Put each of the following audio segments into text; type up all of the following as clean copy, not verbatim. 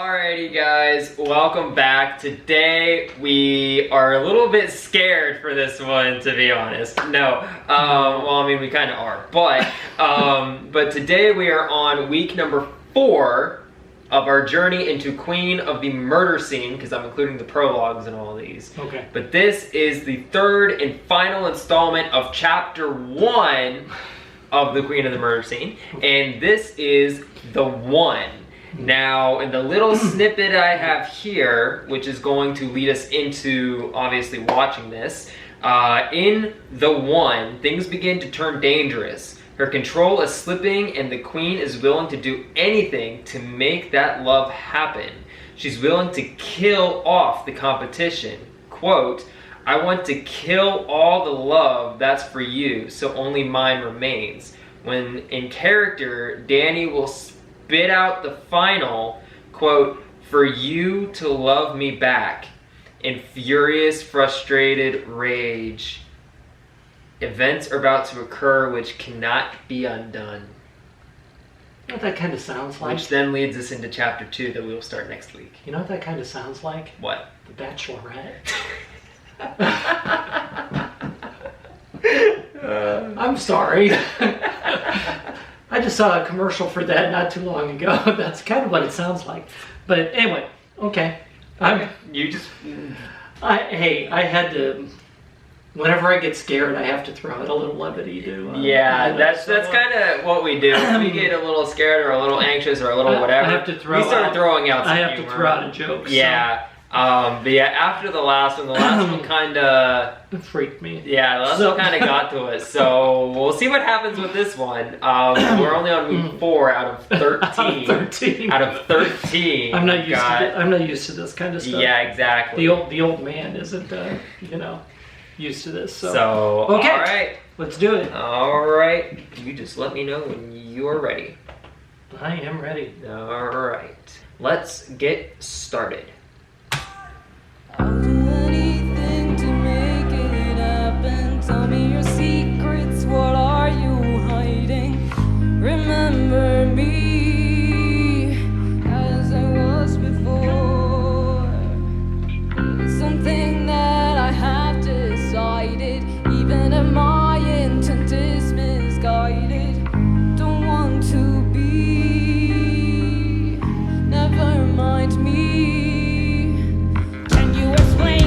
Alrighty guys, welcome back. Today we are a little bit scared for this one, to be honest. No, well I mean we kind of are, but today we are on week number 4 of our journey into Queen of the Murder Scene, because I'm including the prologues in all these. Okay. But this is the 3rd and final installment of chapter 1 of the Queen of the Murder Scene, and this is the one. Now, in the little snippet I have here, which is going to lead us into obviously watching this, in the one, things begin to turn dangerous. Her control is slipping and the queen is willing to do anything to make that love happen. She's willing to kill off the competition. Quote, "I want to kill all the love that's for you, so only mine remains." When in character, Danny will spit out the final, quote, "for you to love me back," in furious, frustrated rage. Events are about to occur which cannot be undone. You know what that kind of sounds like? Which then leads us into chapter 2 that we will start next week. You know what that kind of sounds like? What? The Bachelorette. I'm sorry. I just saw a commercial for that not too long ago. That's kind of what it sounds like. But anyway, okay. You just... I had to... Whenever I get scared, I have to throw out a little levity to... yeah, that's kind of what we do. When we get a little scared or a little anxious or a little whatever, I have to throw we start throwing out some I have humor. to throw out a joke. Yeah. So. But yeah, after the last one kind of... It freaked me. Yeah, the last one kind of got to us. So we'll see what happens with this one. We're only on week 4 out of 13. Out of 13. I'm not used to this kind of stuff. Yeah, exactly. The old man isn't, used to this. So okay, all right, let's do it. All right, you just let me know when you're ready. I am ready. All right, let's get started. I'll do anything to make it happen. Tell me your secrets, what are you hiding? Remember me as I was before. It's something that I have decided, even if my intent is misguided. Don't want to be, never mind me. Can you explain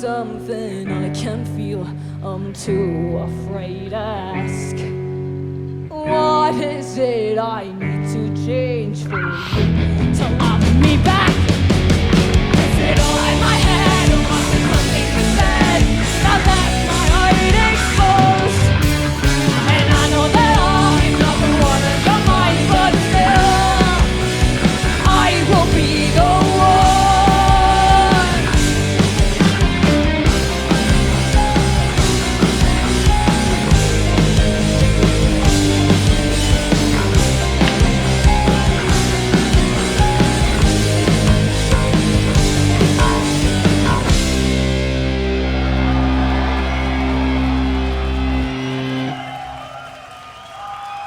something I can feel. I'm too afraid to ask. What is it I need to change for you to love me back? Is it all in my head, or was it something you said that left my heart exposed? And I know that I'm not the one on your mind, but still, I will be the one.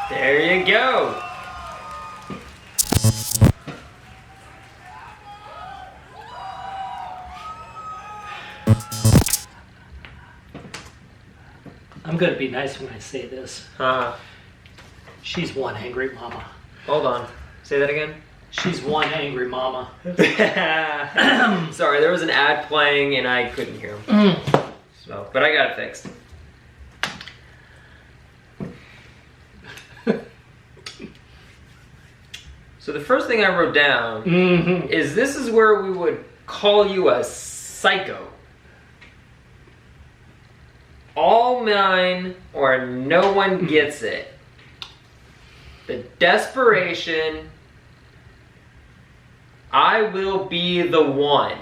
There you go. I'm gonna be nice when I say this. She's one angry mama. Hold on. Say that again. She's one angry mama. Sorry, there was an ad playing and I couldn't hear him. So, but I got it fixed. So the first thing I wrote down is this is where we would call you a psycho. All mine or no one gets it. The desperation. I will be the one.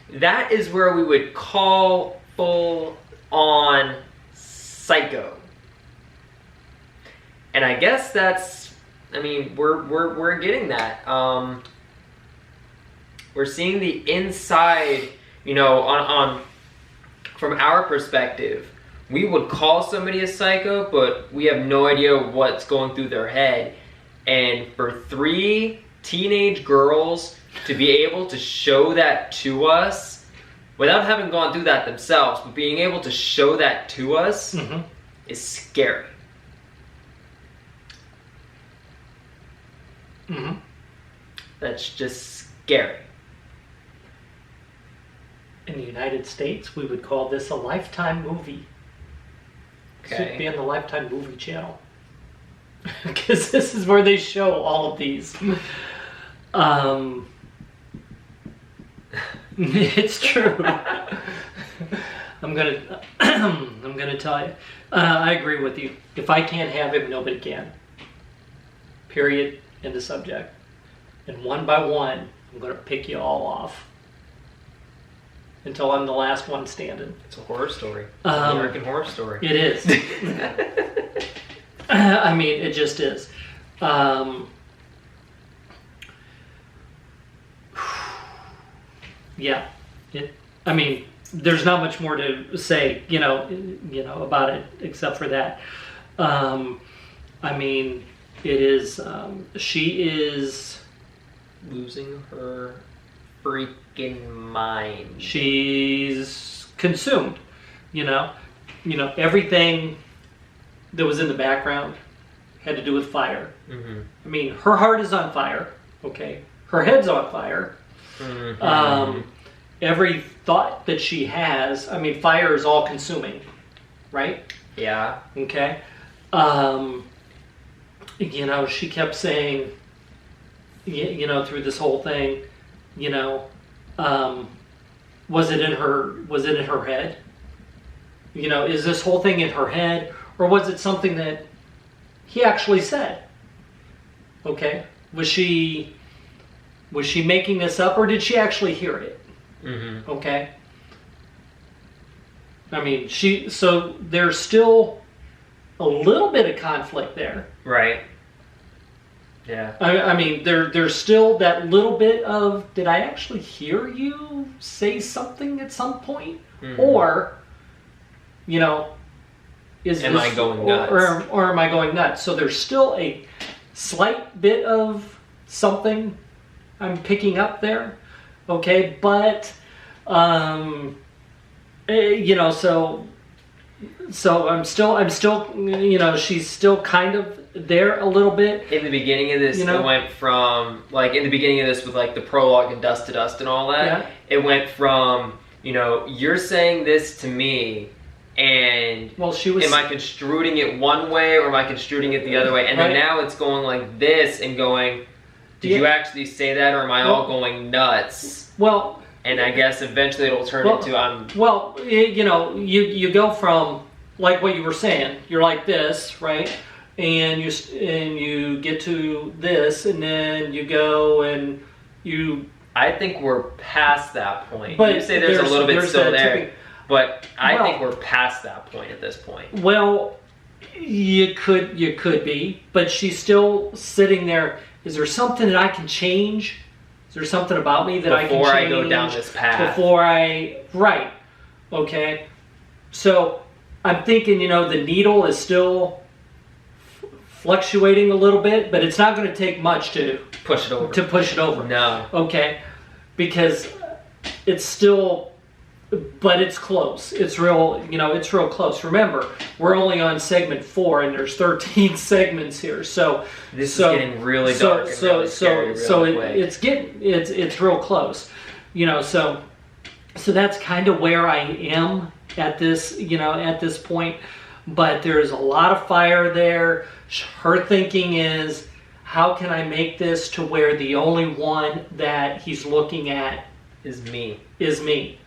That is where we would call full on psycho. And I guess that's, I mean, we're getting that. We're seeing the inside, you know, on from our perspective. We would call somebody a psycho, but we have no idea what's going through their head. And for 3 teenage girls to be able to show that to us without having gone through that themselves, but being able to show that to us is scary. That's just scary. In the United States, we would call this a Lifetime movie. Okay. Should be on the Lifetime movie channel. Because this is where they show all of these. It's true. I'm gonna tell you. I agree with you. If I can't have him, nobody can. Period. End of subject. And one by one, I'm gonna pick you all off until I'm the last one standing. It's a horror story. It's an American Horror Story. It is. I mean, it just is. Yeah. I mean, there's not much more to say, you know, about it except for that. I mean, it is. She is losing her freaking mind. She's consumed. You know, everything that was in the background had to do with fire. I mean, her heart is on fire. Okay, her head's on fire. Every thought that she has, I mean, fire is all consuming, right? Yeah. Okay. You know, she kept saying, you know, through this whole thing, you know, was it in her head? You know, is this whole thing in her head, or was it something that he actually said? Okay. Was she making this up, or did she actually hear it? Okay. I mean, so there's still a little bit of conflict there. Right. Yeah. I mean, there's still that little bit of, did I actually hear you say something at some point? Or, you know, am I going nuts? Or am I going nuts? So there's still a slight bit of something I'm picking up there. Okay, but, you know, so I'm still, you know, she's still kind of there a little bit. In the beginning of this, you know? It went from, like, in the beginning of this with, like, the prologue and Dust to Dust and all that, Yeah. it went from you know, you're saying this to me, and Well, she was. am I construing it one way or am I construing it the other way? And then Right. now it's going like this and going, did Yeah. you actually say that, or am I all Well- going nuts? Well, And I guess eventually it'll turn Well- into you know, you go from like what you were saying. You're like this, right? And you get to this, and then you go and you. I think we're past that point. But You say there's a little bit there's still that there, tipping- but I Well- think we're past that point at this point. Well, you could be, but she's still sitting there. Is there something that I can change? Is there something about me that I can change Before I go down this path. Right? Okay. So I'm thinking, you know, the needle is still fluctuating a little bit, but it's not going to take much to Push it over. push it over. No. Okay, because it's still, but it's close. It's real, you know, it's real close. Remember, we're only on segment 4, and there's 13 segments here. So This is getting really dark and really scary really quick. it's real close, you know. So that's kind of where I am at this, you know, at this point. But there's a lot of fire there. Her thinking is, how can I make this to where the only one that he's looking at Is me. is me?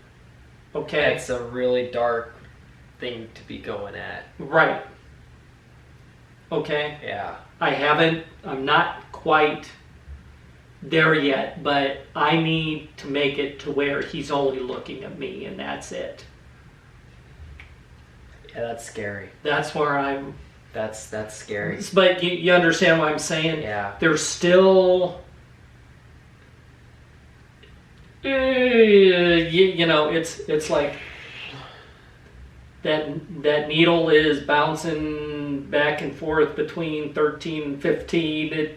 Okay. That's a really dark thing to be going at. Right. Okay. Yeah. I'm not quite there yet, but I need to make it to where he's only looking at me, and that's it. Yeah, that's scary. That's where I'm. That's scary. But you understand what I'm saying? Yeah. There's still. You know, it's like that needle is bouncing back and forth between 13 and 15.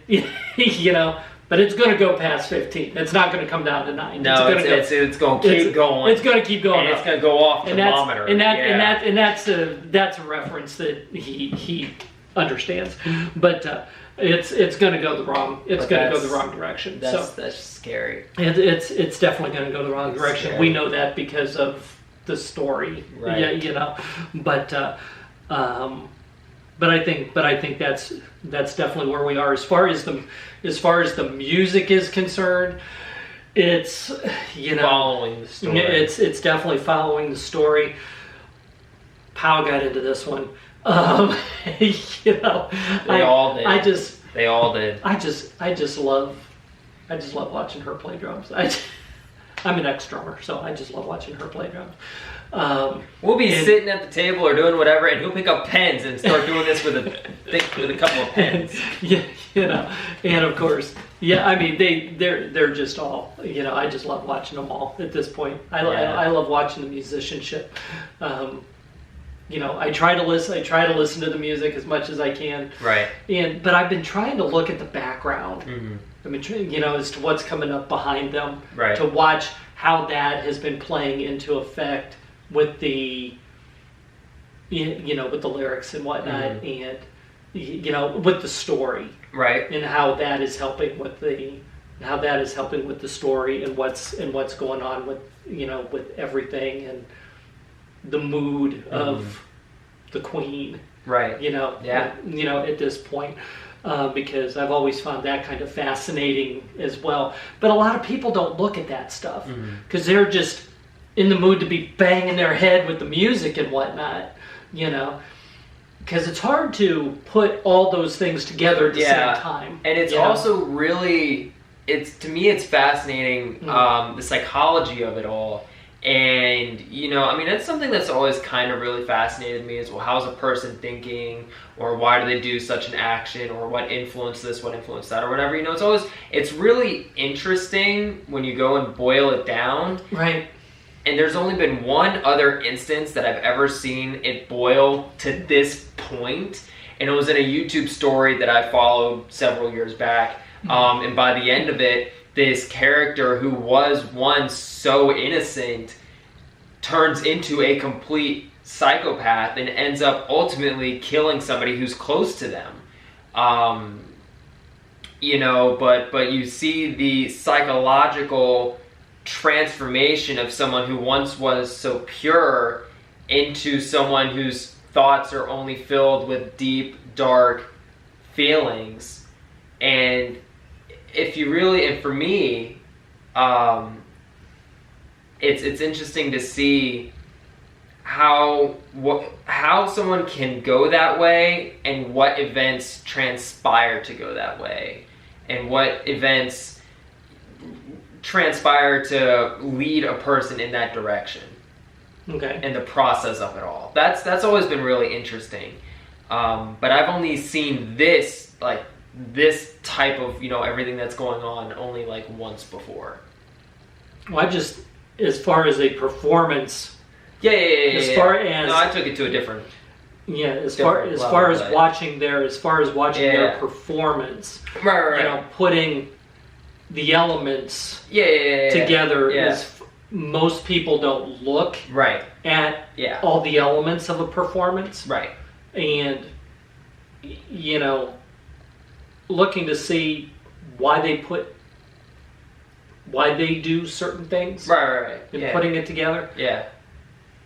You know, but it's going to go past 15. It's not going to come down to 9. No, it's going to keep going. It's going to keep going. And it's going to go off the thermometer. And that's a reference that he understands. But it's going to go the wrong. It's going to go the wrong direction. That's scary. It's definitely going to go the wrong direction. Scary. We know that because of the story. Right. Yeah, you know. But I think that's definitely where we are as far as the music is concerned. It's, you know, Following the story. It's definitely following the story. Powell got into this one. You know, They all did. They all did. I just love watching her play drums. I'm an ex-drummer, so I just love watching her play drums. We'll be sitting at the table or doing whatever, and he'll pick up pens and start doing this with a couple of pens. Yeah, you know, and of course, yeah. I mean, they're just all, you know. I just love watching them all at this point. I love watching the musicianship. You know, I try to listen to the music as much as I can. Right. But I've been trying to look at the background. Mm-hmm. I mean, you know, as to what's coming up behind them. Right. To watch how that has been playing into effect with the, you know, with the lyrics and whatnot, and you know, with the story. Right. And how that is helping with the story and what's going on with, you know, with everything and the mood of the Queen. Right. You know. Yeah. You know, at this point. Because I've always found that kind of fascinating as well. But a lot of people don't look at that stuff because they're just in the mood to be banging their head with the music and whatnot, you know. Because it's hard to put all those things together at the same time. And it's also really, to me it's fascinating, the psychology of it all. And, you know, I mean, that's something that's always kind of really fascinated me is, well, how's a person thinking, or why do they do such an action, or what influenced this, what influenced that, or whatever. You know, it's really interesting when you go and boil it down. Right. And there's only been one other instance that I've ever seen it boil to this point, and it was in a YouTube story that I followed several years back. And by the end of it, this character who was once so innocent turns into a complete psychopath and ends up ultimately killing somebody who's close to them. You know, but you see the psychological transformation of someone who once was so pure into someone whose thoughts are only filled with deep, dark feelings. And if you really, and for me, it's interesting to see how someone can go that way, and what events transpire to go that way, and what events transpire to lead a person in that direction. Okay. And the process of it all. That's always been really interesting. But I've only seen this type of, everything that's going on only like once before. Well, I just, as far as a performance. Yeah. Far as, no, I took it to a different. Yeah, as far as watching their performance. Right. Putting the elements together is. Most people don't look at all the elements of a performance. Right. And, looking to see why they do certain things. Right. And putting it together. Yeah.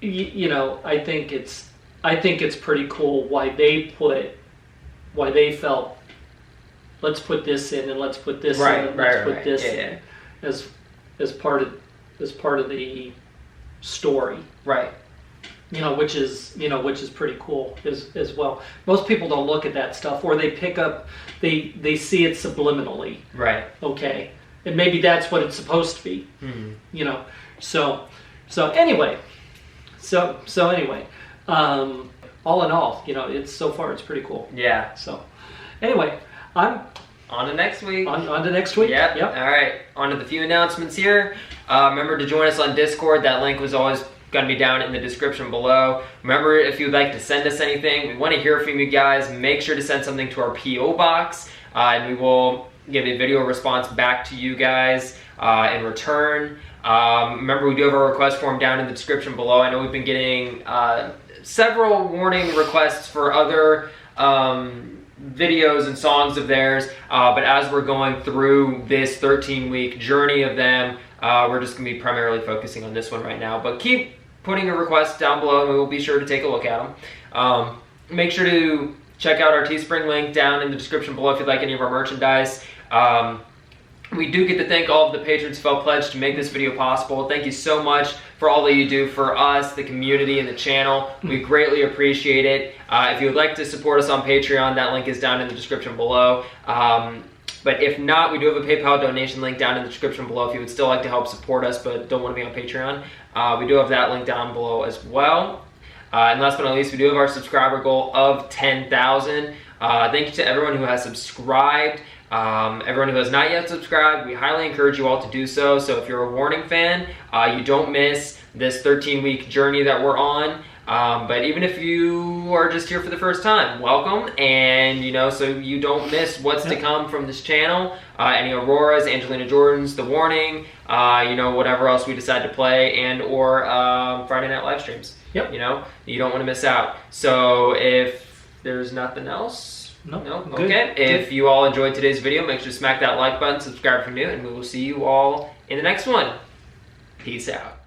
I think it's pretty cool why they felt, let's put this in and let's put this in and let's put this in as part of the story. Right. Which is pretty cool as well. Most people don't look at that stuff, or they pick up, they see it subliminally. Right. Okay. And maybe that's what it's supposed to be. Mm-hmm. So anyway. All in all, so far it's pretty cool. Yeah. So anyway, I'm on to next week. On to next week. Yep. All right. On to the few announcements here. Remember to join us on Discord. That link was always going to be down in the description below. Remember, if you'd like to send us anything, we want to hear from you guys. Make sure to send something to our P.O. box, and we will give a video response back to you guys in return. Remember, we do have our request form down in the description below. I know we've been getting several warning requests for other videos and songs of theirs, but as we're going through this 13-week journey of them, we're just going to be primarily focusing on this one right now. But keep putting a request down below, and we will be sure to take a look at them. Make sure to check out our Teespring link down in the description below if you'd like any of our merchandise. We do get to thank all of the patrons who felt pledged to make this video possible. Thank you so much for all that you do for us, the community, and the channel. We greatly appreciate it. If you would like to support us on Patreon, that link is down in the description below. But if not, we do have a PayPal donation link down in the description below if you would still like to help support us but don't want to be on Patreon. We do have that link down below as well. And last but not least, we do have our subscriber goal of 10,000. Thank you to everyone who has subscribed. Everyone who has not yet subscribed, we highly encourage you all to do so. So if you're a Warning fan, you don't miss this 13-week journey that we're on. But even if you are just here for the first time, welcome. And, so you don't miss what's to come from this channel. Any Auroras, Angelina Jordans, The Warning, whatever else we decide to play, and or Friday night live streams. Yep. You don't want to miss out. So if there's nothing else, no? Okay. If you all enjoyed today's video, make sure to smack that like button, subscribe if you're new, and we will see you all in the next one. Peace out.